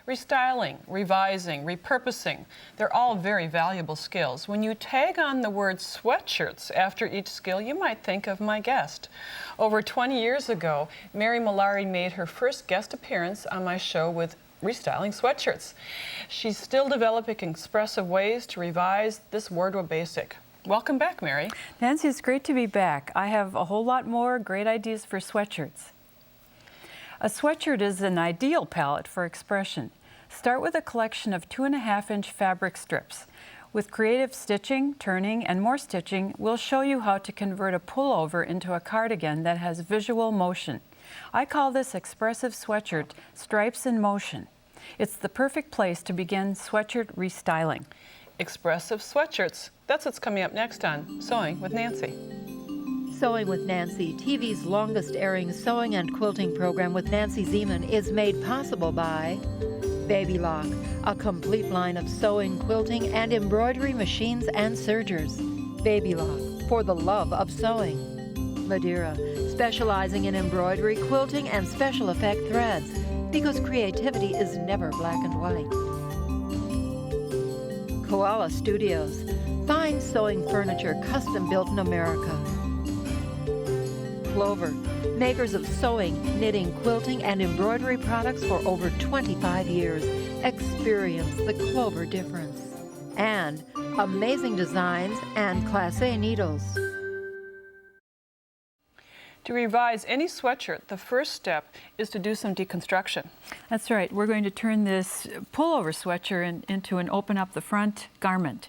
Restyling, revising, repurposing, they're all very valuable skills. When you tag on the word sweatshirts after each skill, you might think of my guest. Over 20 years ago, Mary Malari made her first guest appearance on my show with restyling sweatshirts. She's still developing expressive ways to revise this wardrobe basic. Welcome back, Mary. Nancy, it's great to be back. I have a whole lot more great ideas for sweatshirts. A sweatshirt is an ideal palette for expression. Start with a collection of 2.5-inch fabric strips. With creative stitching, turning, and more stitching, we'll show you how to convert a pullover into a cardigan that has visual motion. I call this expressive sweatshirt Stripes in Motion. It's the perfect place to begin sweatshirt restyling. Expressive sweatshirts. That's what's coming up next on Sewing with Nancy. Sewing with Nancy, TV's longest-airing sewing and quilting program with Nancy Zieman, is made possible by Baby Lock, a complete line of sewing, quilting, and embroidery machines and sergers. Baby Lock, for the love of sewing. Madeira, specializing in embroidery, quilting, and special effect threads, because creativity is never black and white. Koala Studios, fine sewing furniture custom built in America. Clover, makers of sewing, knitting, quilting, and embroidery products for over 25 years. Experience the Clover difference. And amazing designs and Class A needles. To revise any sweatshirt, the first step is to do some deconstruction. That's right. We're going to turn this pullover sweatshirt into an open up the front garment.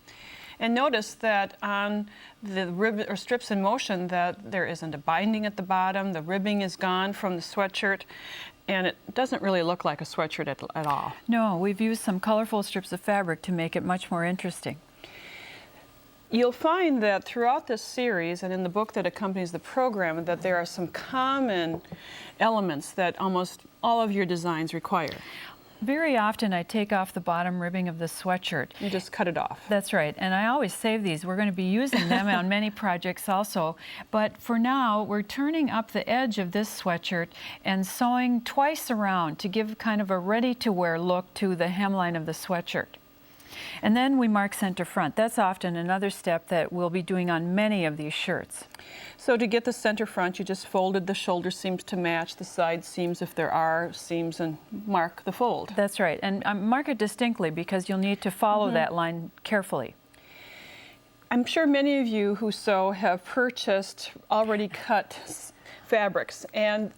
And notice that on the rib or strips in motion that there isn't a binding at the bottom, the ribbing is gone from the sweatshirt, and it doesn't really look like a sweatshirt at all. No, we've used some colorful strips of fabric to make it much more interesting. You'll find that throughout this series and in the book that accompanies the program that there are some common elements that almost all of your designs require. Very often I take off the bottom ribbing of the sweatshirt. You just cut it off. That's right, and I always save these. We're going to be using them on many projects also, but for now we're turning up the edge of this sweatshirt and sewing twice around to give kind of a ready-to-wear look to the hemline of the sweatshirt. And then we mark center front. That's often another step that we'll be doing on many of these shirts. So to get the center front, you just folded the shoulder seams to match the side seams if there are seams and mark the fold. That's right, and mark it distinctly because you'll need to follow that line carefully. I'm sure many of you who sew have purchased already cut fabrics, and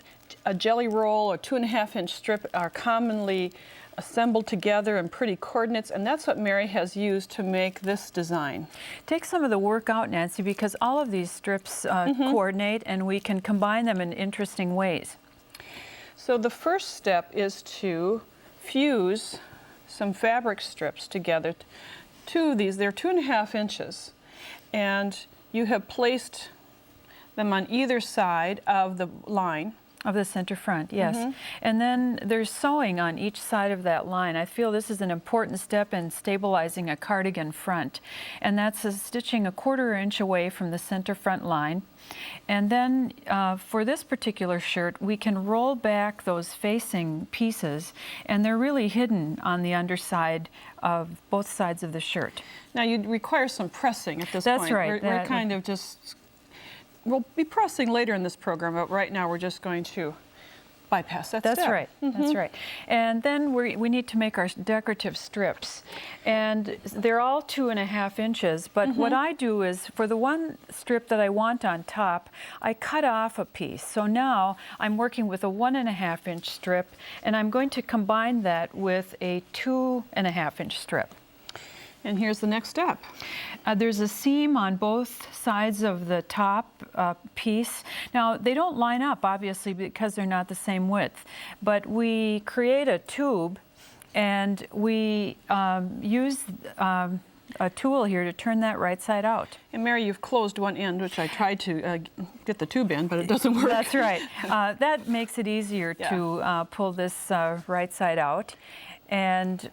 a jelly roll or 2.5-inch strip are commonly assembled together in pretty coordinates, and that's what Mary has used to make this design. Take some of the work out, Nancy, because all of these strips coordinate and we can combine them in interesting ways. So the first step is to fuse some fabric strips together. Two of these, they're 2.5 inches, and you have placed them on either side of the line. Of the center front, yes. And then there's sewing on each side of that line. I feel this is an important step in stabilizing a cardigan front. And that's stitching a 1/4 inch away from the center front line. And then for this particular shirt, we can roll back those facing pieces, and they're really hidden on the underside of both sides of the shirt. Now you require some pressing at this point. That's right. We're kind of just... We'll be pressing later in this program, but right now we're just going to bypass that step. That's right. That's right. And then we need to make our decorative strips. And they're all 2.5 inches, but what I do is, for the one strip that I want on top, I cut off a piece. So now I'm working with a 1.5-inch strip, and I'm going to combine that with a 2.5-inch strip. And here's the next step. There's a seam on both sides of the top piece. Now, they don't line up, obviously, because they're not the same width. But we create a tube, and we use a tool here to turn that right side out. And Mary, you've closed one end, which I tried to get the tube in, but it doesn't work. That's right. That makes it easier to pull this right side out. And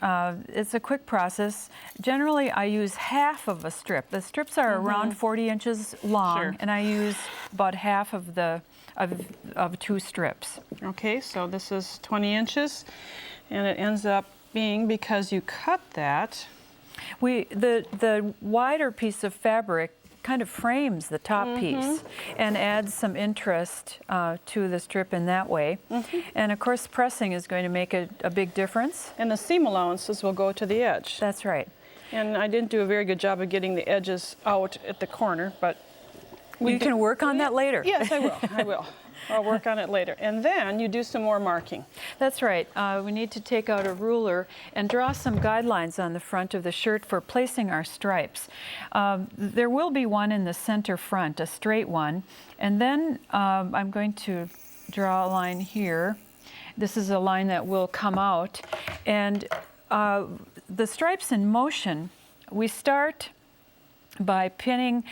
it's a quick process. Generally, I use half of a strip. The strips are around 40 inches long, and I use about half of 2 strips. Okay, so this is 20 inches. And it ends up being, because you cut that, The wider piece of fabric kind of frames the top piece and adds some interest to the strip in that way. And of course, pressing is going to make a big difference. and the seam allowances will go to the edge. That's right. And I didn't do a very good job of getting the edges out at the corner, but You can work on that later. yes, I will. I will. I'll work on it later. And then you do some more marking. That's right. We need to take out a ruler and draw some guidelines on the front of the shirt for placing our stripes. There will be one in the center front, a straight one. And then I'm going to draw a line here. This is a line that will come out. And the stripes in motion, we start by pinning.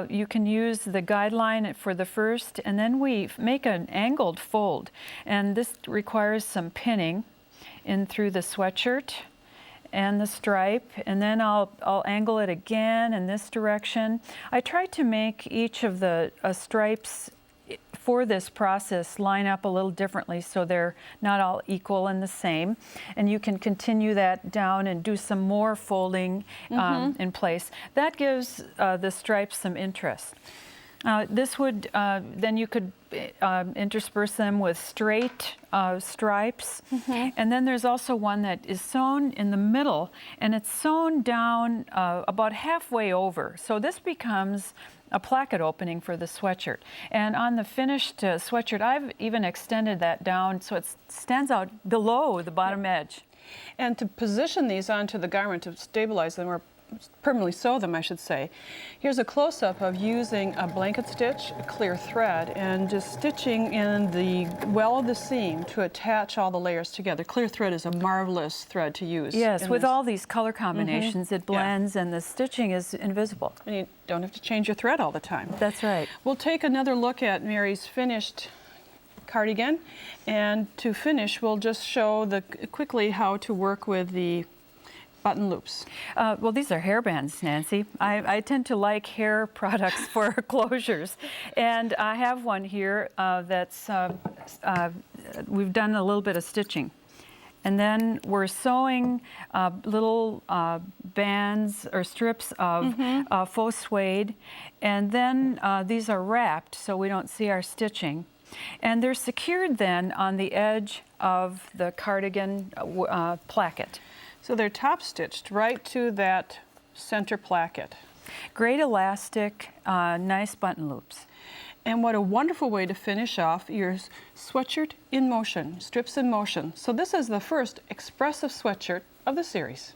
You can use the guideline for the first, and then we make an angled fold. And this requires some pinning in through the sweatshirt and the stripe, and then I'll angle it again in this direction. I try to make each of the stripes for this process line up a little differently so they're not all equal and the same. And you can continue that down and do some more folding in place. That gives the stripes some interest. This would, then you could intersperse them with straight stripes. And then there's also one that is sewn in the middle, and it's sewn down about halfway over. So this becomes a placket opening for the sweatshirt. And on the finished sweatshirt, I've even extended that down so it stands out below the bottom edge. And to position these onto the garment, to stabilize them, or permanently sew them, I should say, here's a close-up of using a blanket stitch, a clear thread, and just stitching in the well of the seam to attach all the layers together. Clear thread is a marvelous thread to use. Yes, with all these color combinations, it blends and the stitching is invisible. And you don't have to change your thread all the time. That's right. We'll take another look at Mary's finished cardigan, and to finish, we'll just show quickly how to work with the button loops. Well, these are hair bands, Nancy. I tend to like hair products for closures. And I have one here that's, we've done a little bit of stitching. And then we're sewing little bands or strips of faux suede. And then these are wrapped so we don't see our stitching. And they're secured then on the edge of the cardigan placket. So they're top stitched right to that center placket. Great elastic, nice button loops. And what a wonderful way to finish off your sweatshirt in motion, strips in motion. So this is the first expressive sweatshirt of the series.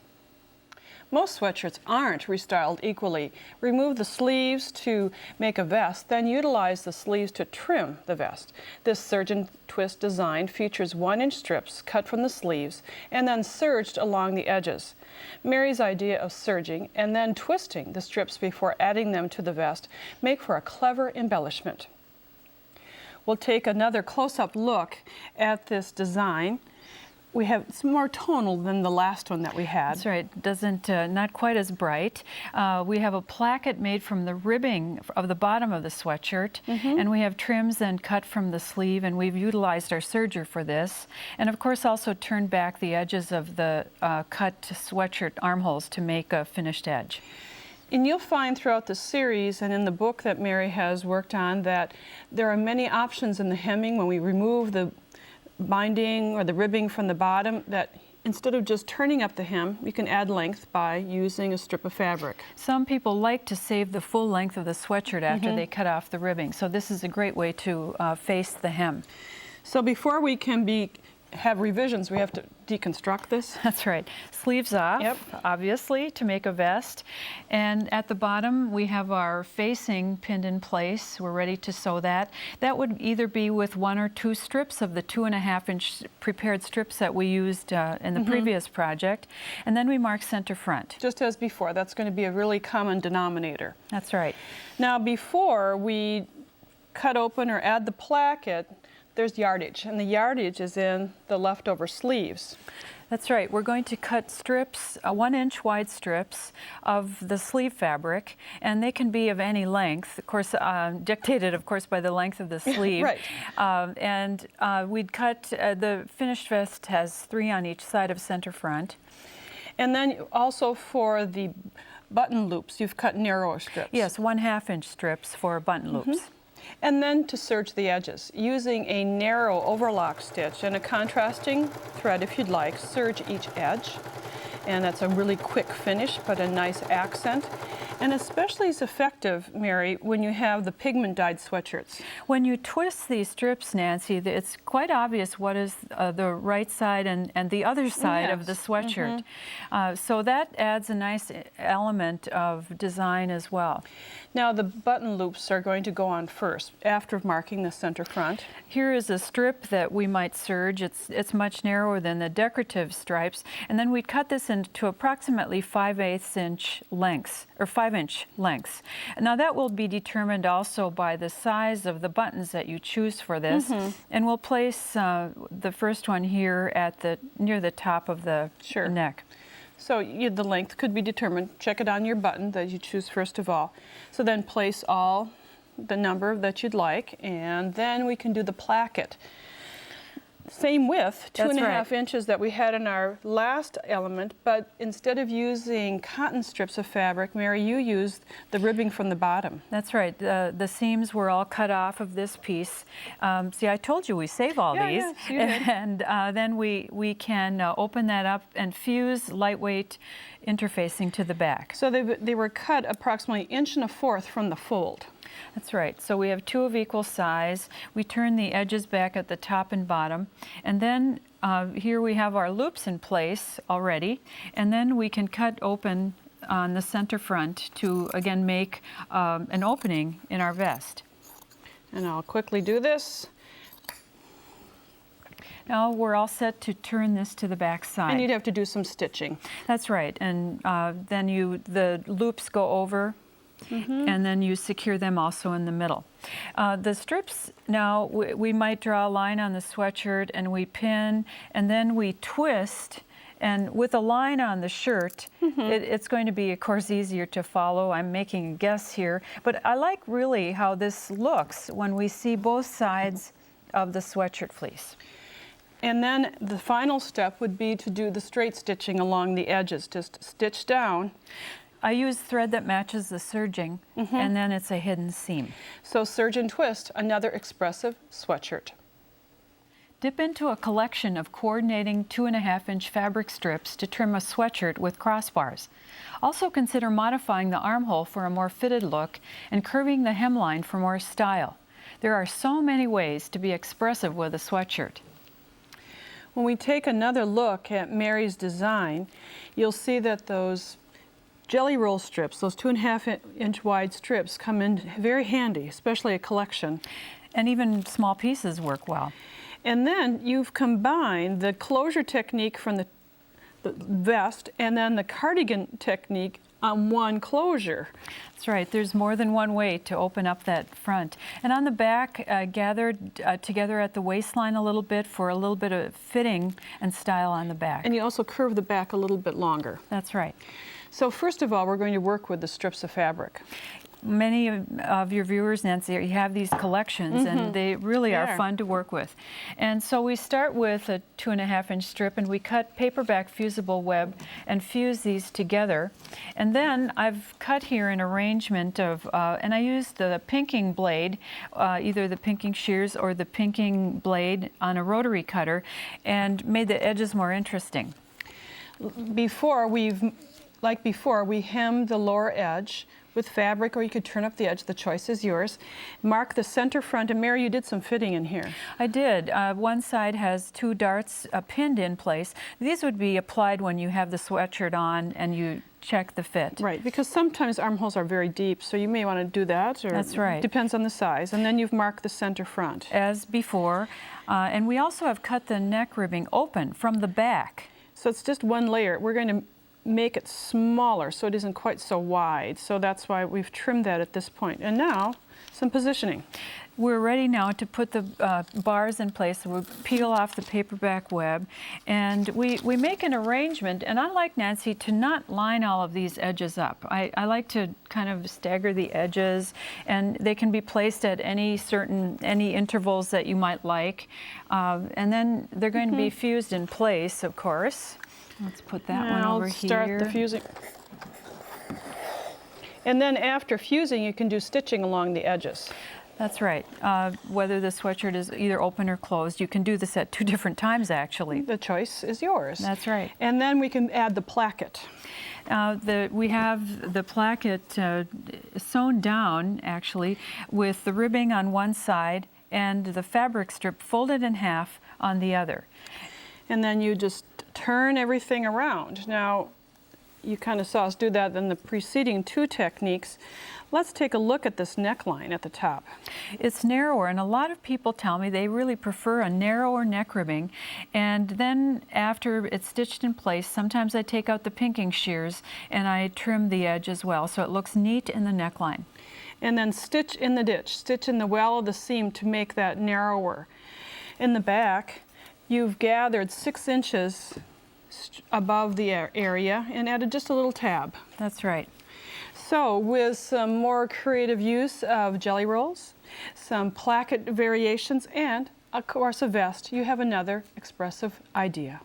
Most sweatshirts aren't restyled equally. Remove the sleeves to make a vest, then utilize the sleeves to trim the vest. This serge and twist design features 1-inch strips cut from the sleeves and then serged along the edges. Mary's idea of serging and then twisting the strips before adding them to the vest make for a clever embellishment. We'll take another close-up look at this design. It's more tonal than the last one that we had. That's right. Doesn't not quite as bright. We have a placket made from the ribbing of the bottom of the sweatshirt, and we have trims then cut from the sleeve, and we've utilized our serger for this, and of course also turned back the edges of the cut sweatshirt armholes to make a finished edge. And you'll find throughout the series and in the book that Mary has worked on that there are many options in the hemming when we remove the binding or the ribbing from the bottom, that instead of just turning up the hem, you can add length by using a strip of fabric. Some people like to save the full length of the sweatshirt after they cut off the ribbing, so this is a great way to face the hem. So before we can have revisions, we have to deconstruct this. That's right. Sleeves off, obviously, to make a vest. And at the bottom, we have our facing pinned in place. We're ready to sew that. That would either be with 1 or 2 strips of the 2.5-inch prepared strips that we used in the previous project. And then we mark center front. Just as before, that's going to be a really common denominator. That's right. Now, before we cut open or add the placket, there's yardage, and the yardage is in the leftover sleeves. That's right. We're going to cut strips, 1-inch wide strips of the sleeve fabric, and they can be of any length, of course, dictated, of course, by the length of the sleeve. Right. We'd cut, the finished vest has 3 on each side of center front. And then also for the button loops, you've cut narrower strips. Yes, 1/2-inch strips for button loops. And then to serge the edges, using a narrow overlock stitch and a contrasting thread, if you'd like, serge each edge. And that's a really quick finish, but a nice accent. And especially is effective, Mary, when you have the pigment dyed sweatshirts. When you twist these strips, Nancy, it's quite obvious what is the right side and the other side of the sweatshirt. So that adds a nice element of design as well. Now the button loops are going to go on first, after marking the center front. Here is a strip that we might serge. It's much narrower than the decorative stripes. And then we'd cut this into approximately 5/8-inch lengths, or 5-inch lengths. Now that will be determined also by the size of the buttons that you choose for this. And we'll place the first one here at near the top of the neck. So the length could be determined. Check it on your button that you choose first of all. So then place the number that you'd like, and then we can do the placket. Same width, 2.5 inches that we had in our last element, but instead of using cotton strips of fabric, Mary, you used the ribbing from the bottom. That's right. The seams were all cut off of this piece. See, I told you we save all these. Yes, you did. And then we can open that up and fuse lightweight interfacing to the back. So they were cut approximately 1.25 inches from the fold. That's right. So we have 2 of equal size. We turn the edges back at the top and bottom. And then here we have our loops in place already. And then we can cut open on the center front to, again, make an opening in our vest. And I'll quickly do this. Now we're all set to turn this to the back side. And you'd have to do some stitching. That's right. And then the loops go over. And then you secure them also in the middle. The strips, now we might draw a line on the sweatshirt and we pin and then we twist, and with a line on the shirt, it's going to be, of course, easier to follow. I'm making a guess here, but I like really how this looks when we see both sides of the sweatshirt fleece. And then the final step would be to do the straight stitching along the edges, just stitch down. I use thread that matches the serging, and then it's a hidden seam. So serge and twist, another expressive sweatshirt. Dip into a collection of coordinating 2.5-inch fabric strips to trim a sweatshirt with crossbars. Also consider modifying the armhole for a more fitted look and curving the hemline for more style. There are so many ways to be expressive with a sweatshirt. When we take another look at Mary's design, you'll see that those jelly roll strips, those 2.5-inch wide strips, come in very handy, especially a collection. And even small pieces work well. And then you've combined the closure technique from the vest and then the cardigan technique on one closure. That's right. There's more than one way to open up that front. And on the back, gathered together at the waistline a little bit for a little bit of fitting and style on the back. And you also curve the back a little bit longer. That's right. So first of all, we're going to work with the strips of fabric. Many of your viewers, Nancy, you have these collections, and they really are fun to work with. And so we start with a 2.5-inch strip, and we cut paperback fusible web and fuse these together. And then I've cut here an arrangement of, and I used the pinking blade, either the pinking shears or the pinking blade on a rotary cutter, and made the edges more interesting. Like before, we hemmed the lower edge with fabric, or you could turn up the edge. The choice is yours. Mark the center front, and Mary, you did some fitting in here. I did. One side has 2 darts pinned in place. These would be applied when you have the sweatshirt on and you check the fit. Right, because sometimes armholes are very deep, so you may want to do that. Or that's right. Depends on the size. And then you've marked the center front. As before. And we also have cut the neck ribbing open from the back. So it's just one layer. We're going to make it smaller so it isn't quite so wide. So that's why we've trimmed that at this point. And now, some positioning. We're ready now to put the bars in place. So we peel off the paperback web, and we make an arrangement. And I like, Nancy, to not line all of these edges up. I like to kind of stagger the edges, and they can be placed at any intervals that you might like. And then they're going to be fused in place, of course. Let's put that one over here. Start the fusing. And then after fusing, you can do stitching along the edges. That's right. Whether the sweatshirt is either open or closed, you can do this at 2 different times, actually. The choice is yours. That's right. And then we can add the placket. We have the placket sewn down, actually, with the ribbing on one side and the fabric strip folded in half on the other. And then you just turn everything around. Now, you kind of saw us do that in the preceding 2 techniques. Let's take a look at this neckline at the top. It's narrower, and a lot of people tell me they really prefer a narrower neck ribbing. And then after it's stitched in place, sometimes I take out the pinking shears and I trim the edge as well, so it looks neat in the neckline. And then stitch in the ditch, stitch in the well of the seam to make that narrower. In the back, you've gathered 6 inches above the area and added just a little tab. That's right. So with some more creative use of jelly rolls, some placket variations, and of course a vest, you have another expressive idea.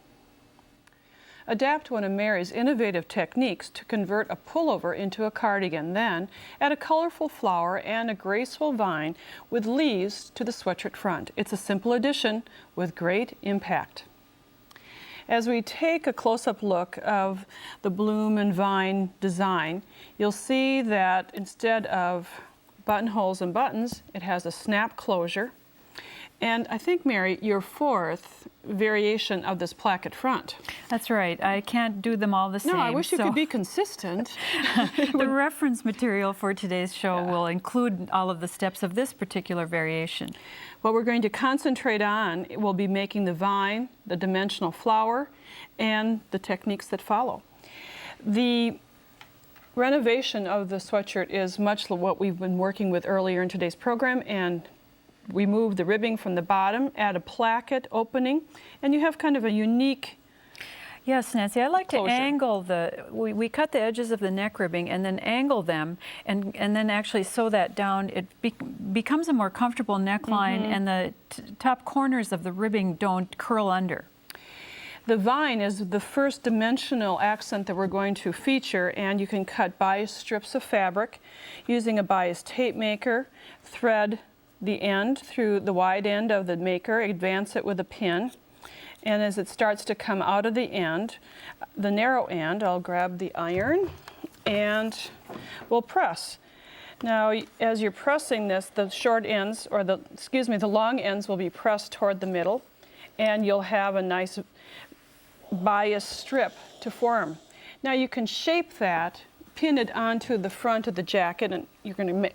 Adapt one of Mary's innovative techniques to convert a pullover into a cardigan, then add a colorful flower and a graceful vine with leaves to the sweatshirt front. It's a simple addition with great impact. As we take a close-up look of the bloom and vine design, you'll see that instead of buttonholes and buttons, it has a snap closure. And I think, Mary, your 4th variation of this placket front. That's right. I can't do them all the same. No, I wish you could be consistent. The reference material for today's show will include all of the steps of this particular variation. What we're going to concentrate on will be making the vine, the dimensional flower, and the techniques that follow. The renovation of the sweatshirt is much what we've been working with earlier in today's program, and we move the ribbing from the bottom, add a placket opening, and you have kind of a unique Yes, Nancy, I like closure. to angle we cut the edges of the neck ribbing and then angle them and then actually sew that down. It becomes a more comfortable neckline, and the top corners of the ribbing don't curl under. The vine is the first dimensional accent that we're going to feature, and you can cut bias strips of fabric using a bias tape maker, thread the end through the wide end of the maker, advance it with a pin, and as it starts to come out of the end, the narrow end, I'll grab the iron and we'll press. Now, as you're pressing this, the short ends, or the long ends will be pressed toward the middle, and you'll have a nice bias strip to form. Now you can shape that, pin it onto the front of the jacket, and you're going to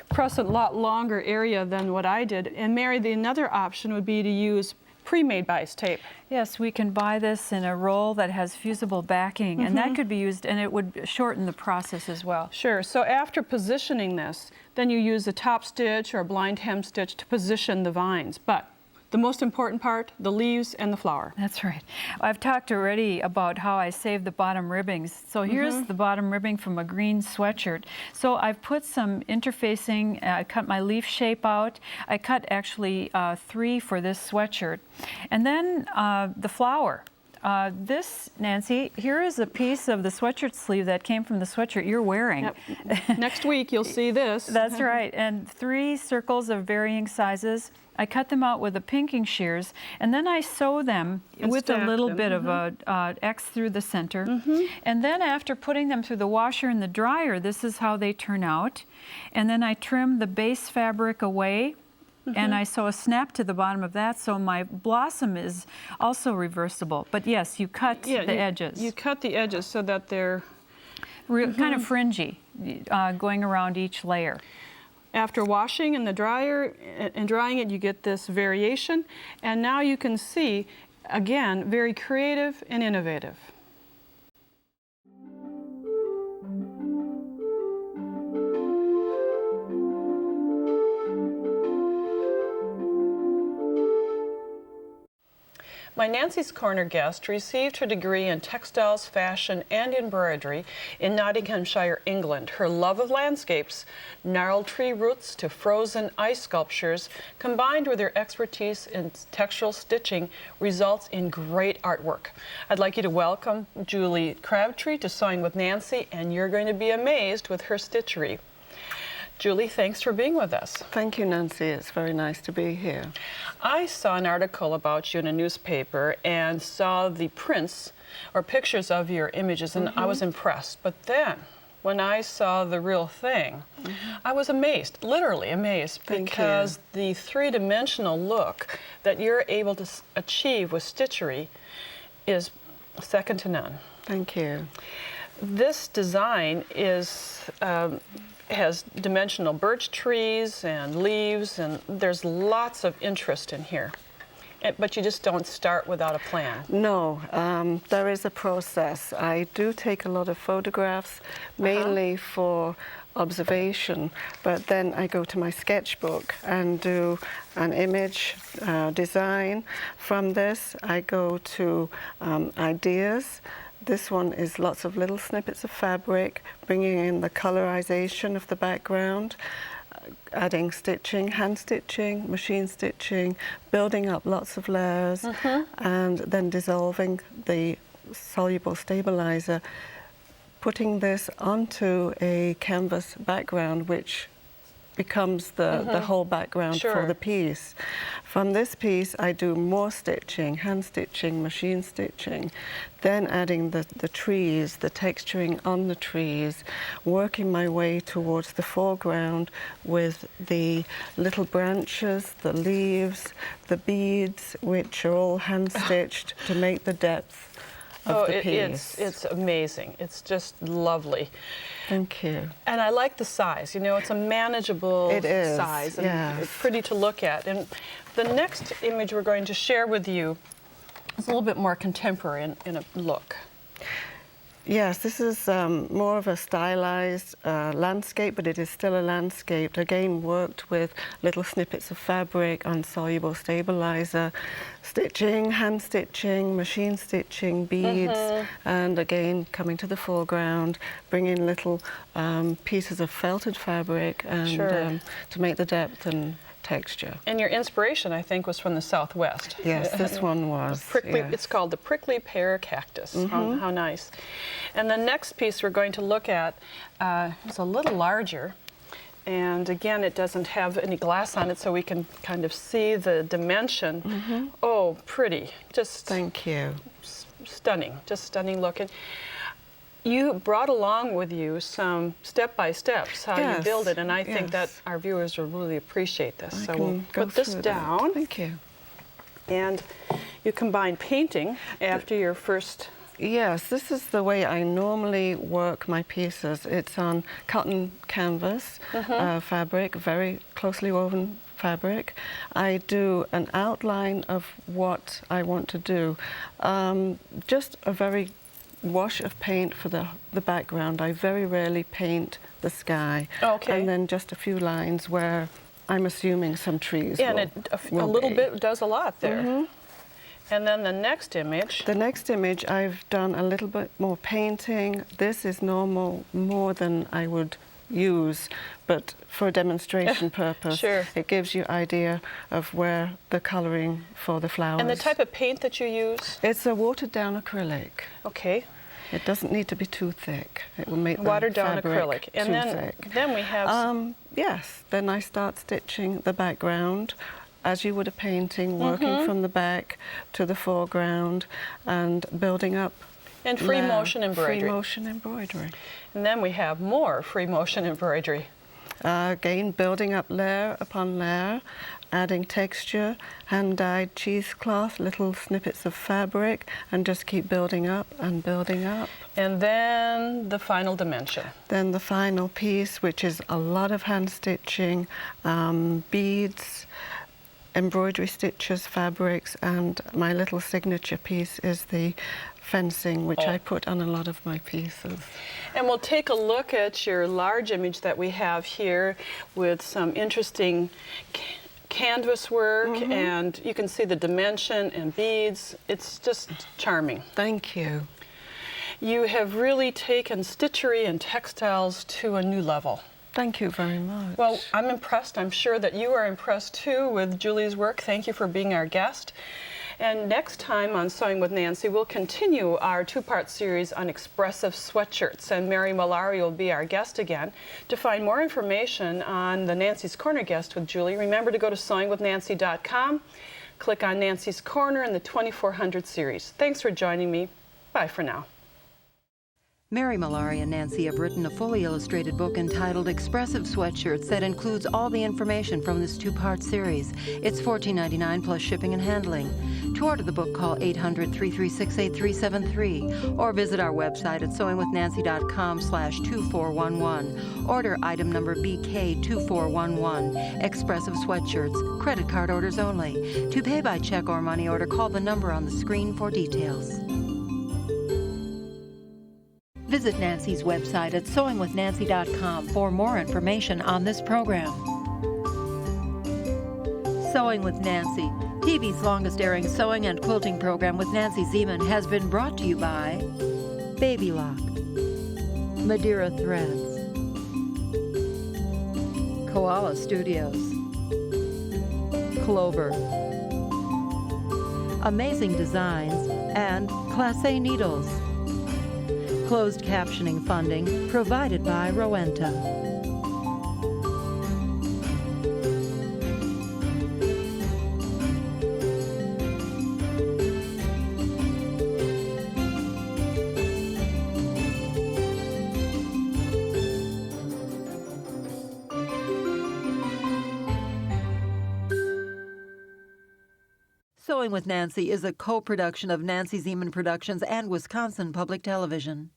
press a lot longer area than what I did. And Mary, another option would be to use pre-made bias tape. Yes, we can buy this in a roll that has fusible backing, and that could be used, and it would shorten the process as well. Sure. So after positioning this, then you use a top stitch or a blind hem stitch to position the vines. But the most important part, the leaves and the flower. That's right. I've talked already about how I save the bottom ribbings. So here's the bottom ribbing from a green sweatshirt. So I've put some interfacing, I cut my leaf shape out. I cut actually 3 for this sweatshirt. And then the flower. This, Nancy, here is a piece of the sweatshirt sleeve that came from the sweatshirt you're wearing. Yep. Next week you'll see this. That's right, and 3 circles of varying sizes. I cut them out with the pinking shears, and then I sew them And with a stack little them. bit of a X through the center. And then after putting them through the washer and the dryer, this is how they turn out. And then I trim the base fabric away, and I sew a snap to the bottom of that, so my blossom is also reversible. But yes, you cut the edges. You cut the edges so that they're kind of fringy, going around each layer. After washing in the dryer and drying it, you get this variation. And now you can see, again, very creative and innovative. My Nancy's Corner guest received her degree in textiles, fashion, and embroidery in Nottinghamshire, England. Her love of landscapes, gnarled tree roots to frozen ice sculptures, combined with her expertise in textural stitching, results in great artwork. I'd like you to welcome Julie Crabtree to Sewing with Nancy, and you're going to be amazed with her stitchery. Julie, thanks for being with us. Thank you, Nancy. It's very nice to be here. I saw an article about you in a newspaper and saw the prints or pictures of your images, and I was impressed. But then, when I saw the real thing, I was amazed, literally amazed, because the three-dimensional look that you're able to achieve with stitchery is second to none. Thank you. This design has dimensional birch trees and leaves, and there's lots of interest in here. But you just don't start without a plan. No, there is a process. I do take a lot of photographs, mainly for observation, but then I go to my sketchbook and do an image design. From this, I go to ideas. This one is lots of little snippets of fabric, bringing in the colorization of the background, adding stitching, hand stitching, machine stitching, building up lots of layers, and then dissolving the soluble stabilizer, putting this onto a canvas background, which becomes the whole background for the piece. From this piece, I do more stitching, hand stitching, machine stitching, then adding the trees, the texturing on the trees, working my way towards the foreground with the little branches, the leaves, the beads, which are all hand stitched to make the depth of the piece. It's amazing. It's just lovely. Thank you. And I like the size. You know, it's a manageable size, and it's pretty to look at. And the next image we're going to share with you is a little bit more contemporary in a look. Yes, this is more of a stylized landscape, but it is still a landscape. Again, worked with little snippets of fabric on soluble stabilizer, stitching, hand stitching, machine stitching, beads, and again, coming to the foreground, bringing little pieces of felted fabric and to make the depth and texture. And your inspiration, I think, was from the Southwest. Yes, this one was. It's called the prickly pear cactus. How nice. And the next piece we're going to look at is a little larger. And again, it doesn't have any glass on it, so we can kind of see the dimension. Oh, pretty. Just thank you. Stunning. Just stunning looking. You brought along with you some step-by-steps how you build it, and I think that our viewers will really appreciate this. So we'll put this down. Thank you. And you combine painting after your first... Yes, this is the way I normally work my pieces. It's on cotton canvas fabric, very closely woven fabric. I do an outline of what I want to do. Just a very wash of paint for the background. I very rarely paint the sky. Okay. And then just a few lines where I'm assuming some trees and a little bit does a lot there. And then the next image. The next image, I've done a little bit more painting. This is more than I would use, but for a demonstration purpose, it gives you idea of where the coloring for the flowers. And the type of paint that you use? It's a watered down acrylic. Okay. It doesn't need to be too thick. It will make the watered down fabric acrylic. And then we have... yes, then I start stitching the background as you would a painting, working from the back to the foreground and building up. And free motion embroidery. Free motion embroidery. And then we have more free motion embroidery. Again, building up layer upon layer, adding texture, hand-dyed cheesecloth, little snippets of fabric, and just keep building up and building up. And then the final dimension. Then the final piece, which is a lot of hand stitching, beads, embroidery stitches, fabrics, and my little signature piece is the fencing, which I put on a lot of my pieces. And we'll take a look at your large image that we have here with some interesting canvas work, and you can see the dimension and beads. It's just charming. Thank you. You have really taken stitchery and textiles to a new level. Thank you very much. Well, I'm impressed. I'm sure that you are impressed too with Julie's work. Thank you for being our guest. And next time on Sewing with Nancy, we'll continue our two-part series on expressive sweatshirts, and Mary Malari will be our guest again. To find more information on the Nancy's Corner guest with Julie, remember to go to sewingwithnancy.com, click on Nancy's Corner in the 2400 series. Thanks for joining me. Bye for now. Mary Malari and Nancy have written a fully illustrated book entitled Expressive Sweatshirts that includes all the information from this two-part series. It's $14.99 plus shipping and handling. To order the book, call 800-336-8373 or visit our website at sewingwithnancy.com/2411. Order item number BK2411. Expressive Sweatshirts. Credit card orders only. To pay by check or money order, call the number on the screen for details. Visit Nancy's website at sewingwithnancy.com for more information on this program. Sewing with Nancy, TV's longest-airing sewing and quilting program with Nancy Zieman, has been brought to you by Baby Lock, Madeira Threads, Koala Studios, Clover, Amazing Designs, and Class A Needles. Closed captioning funding provided by Rowenta. Sewing with Nancy is a co-production of Nancy Zieman Productions and Wisconsin Public Television.